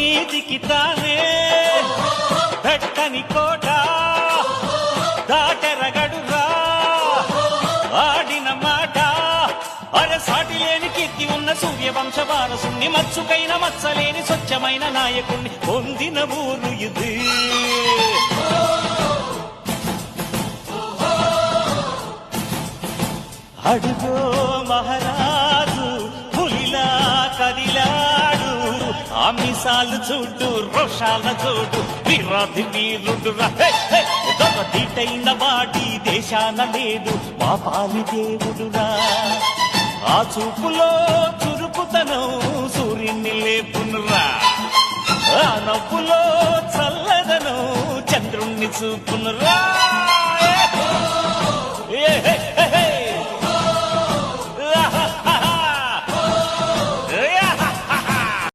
నీతికి తానే దట్టని కోట దాటెరగడురా ఆడిన మాట. అరే సాటి లేని కీర్తి ఉన్న సూర్యవంశ వారసుని మచ్చుకైన మచ్చలేని స్వచ్ఛమైన నాయకుణ్ణి పొందిన ఊరు ఇది. అడుగో మహారాజు పులిలా కదిలాడు, ఆమిసాలు చూడు రోషాల చూడు వీరాధి వీరుడు దీటైన వాడి దేశాన లేదు మా పాలి దేవుడురా. ఆ చూపులో చురుకుతనం సూర్యుని లేపునురా, ఆ నవ్వులో చల్లదనం చంద్రుణ్ణి చూపునురా.